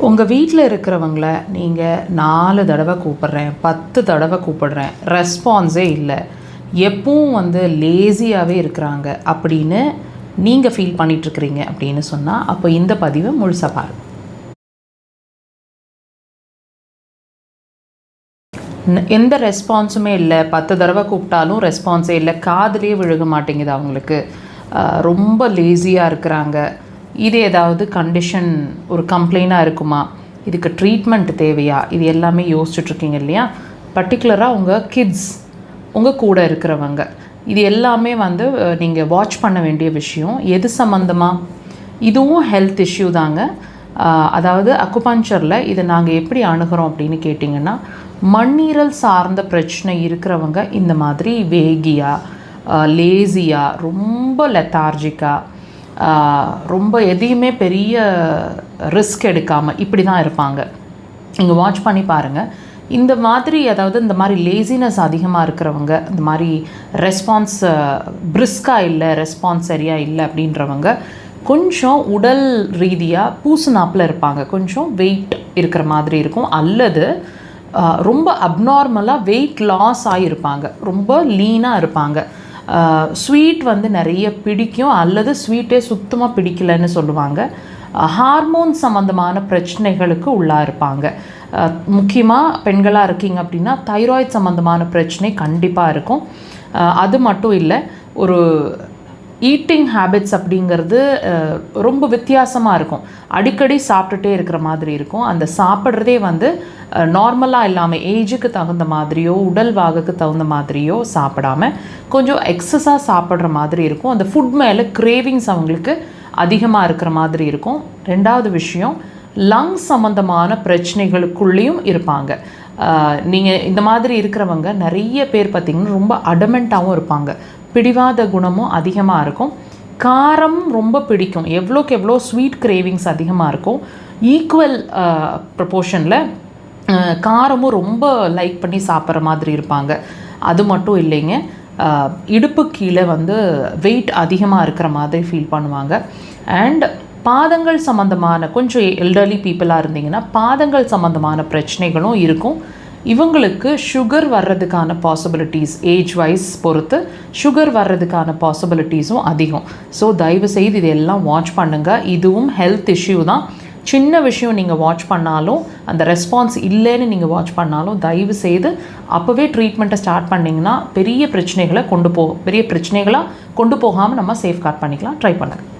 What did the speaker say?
உங்கள் வீட்டில் இருக்கிறவங்கள நீங்கள் 4 தடவை கூப்பிட்றேன், 10 தடவை கூப்பிடுறேன், ரெஸ்பான்ஸே இல்லை, எப்பவும் லேசியாகவே இருக்கிறாங்க அப்படின்னு நீங்கள் ஃபீல் பண்ணிகிட்ருக்கிறீங்க அப்படின்னு சொன்னால், அப்போ இந்த பதிவை முழுசாக பாருங்கள். எந்த ரெஸ்பான்ஸுமே இல்லை, 10 தடவை கூப்பிட்டாலும் ரெஸ்பான்ஸே இல்லை, காதுலேயே விழுக மாட்டேங்குது அவங்களுக்கு, ரொம்ப லேசியாக இருக்கிறாங்க, இது ஏதாவது கண்டிஷன் ஒரு கம்ப்ளைண்ட்டாக இருக்குமா, இதுக்கு ட்ரீட்மெண்ட் தேவையா, இது எல்லாமே யோசிச்சுட்ருக்கீங்க இல்லையா? பர்டிகுலராக உங்கள் கிட்ஸ், உங்கள் கூட இருக்கிறவங்க, இது எல்லாமே நீங்கள் வாட்ச் பண்ண வேண்டிய விஷயம். எது சம்மந்தமாக? இதுவும் ஹெல்த் இஷ்யூ தாங்க. அதாவது அக்குபஞ்சரில் இதை நாங்கள் எப்படி அணுகிறோம் அப்படின்னு கேட்டிங்கன்னா, மண்ணீரல் சார்ந்த பிரச்சனை இருக்கிறவங்க இந்த மாதிரி வேகியாக, லேசியாக, ரொம்ப லெத்தார்ஜிக்காக, ரொம்ப எதையுமே பெரிய ரிஸ்க் எடுக்காமல் இப்படி தான் இருப்பாங்க. நீங்கள் வாட்ச் பண்ணி பாருங்கள். இந்த மாதிரி இந்த மாதிரி லேசினஸ் அதிகமாக இருக்கிறவங்க, இந்த மாதிரி ரெஸ்பான்ஸ் பிரிஸ்காக இல்லை, ரெஸ்பான்ஸ் சரியாக இல்லை அப்படின்றவங்க கொஞ்சம் உடல் ரீதியாக பூசுனாப்பில் இருப்பாங்க, கொஞ்சம் வெயிட் இருக்கிற மாதிரி இருக்கும், அல்லது ரொம்ப அப்நார்மலாக வெயிட் லாஸ் ஆகியிருப்பாங்க, ரொம்ப லீனாக இருப்பாங்க, ஸ்வீட் நிறைய பிடிக்கும் அல்லது ஸ்வீட்டே சுத்தமாக பிடிக்கலைன்னு சொல்லுவாங்க, ஹார்மோன் சம்மந்தமான பிரச்சனைகளுக்கு உள்ளாக இருப்பாங்க. முக்கியமாக பெண்களாக இருக்கீங்க அப்படின்னா தைராய்டு சம்மந்தமான பிரச்சனை கண்டிப்பாக இருக்கும். அது மட்டும் இல்லை, ஒரு ஈட்டிங் ஹேபிட்ஸ் அப்படிங்கிறது ரொம்ப வித்தியாசமாக இருக்கும். அடிக்கடி சாப்பிட்டுட்டே இருக்கிற மாதிரி இருக்கும். அந்த சாப்பிட்றதே நார்மலாக இல்லாமல் ஏஜுக்கு தகுந்த மாதிரியோ உடல் வாகுக்கு தகுந்த மாதிரியோ சாப்பிடாமல் கொஞ்சம் எக்ஸஸாக சாப்பிட்ற மாதிரி இருக்கும். அந்த ஃபுட் மேலே கிரேவிங்ஸ் அவங்களுக்கு அதிகமாக இருக்கிற மாதிரி இருக்கும். ரெண்டாவது விஷயம், லங்ஸ் சம்மந்தமான பிரச்சனைகளுக்குள்ளேயும் இருப்பாங்க. நீங்கள் இந்த மாதிரி இருக்கிறவங்க நிறைய பேர் பார்த்திங்கன்னா ரொம்ப அடமெண்ட்டாகவும் இருப்பாங்க, பிடிவாத குணமும் அதிகமாக இருக்கும், காரம் ரொம்ப பிடிக்கும், எவ்வளோக்கு எவ்வளோ ஸ்வீட் கிரேவிங்ஸ் அதிகமாக இருக்கும், ஈக்குவல் ப்ரப்போர்ஷனில் காரமும் ரொம்ப லைக் பண்ணி சாப்பிட்ற மாதிரி இருப்பாங்க. அது மட்டும் இல்லைங்க, இடுப்பு கீழே வெயிட் அதிகமாக இருக்கிற மாதிரி ஃபீல் பண்ணுவாங்க. அண்ட் பாதங்கள் சம்மந்தமான, கொஞ்சம் எல்டர்லி பீப்புளாக இருந்தீங்கன்னா பாதங்கள் சம்மந்தமான பிரச்சனைகளும் இருக்கும். இவங்களுக்கு சுகர் வர்றதுக்கான பாசிபிலிட்டிஸ் ஏஜ் வைஸ் பொறுத்து சுகர் வர்றதுக்கான பாசிபிலிட்டிஸும் அதிகம். ஸோ தயவுசெய்து இதெல்லாம் வாட்ச் பண்ணுங்கள். இதுவும் ஹெல்த் இஷ்யூ தான். சின்ன விஷயம் நீங்கள் வாட்ச் பண்ணாலும், அந்த ரெஸ்பான்ஸ் இல்லைன்னு நீங்கள் வாட்ச் பண்ணாலும், தயவு செய்து அப்போவே ட்ரீட்மெண்ட்டை ஸ்டார்ட் பண்ணிங்கன்னா பெரிய பிரச்சனைகளாக கொண்டு போகாமல் நம்ம சேஃப்கார்ட் பண்ணிக்கலாம். ட்ரை பண்ணுங்கள்.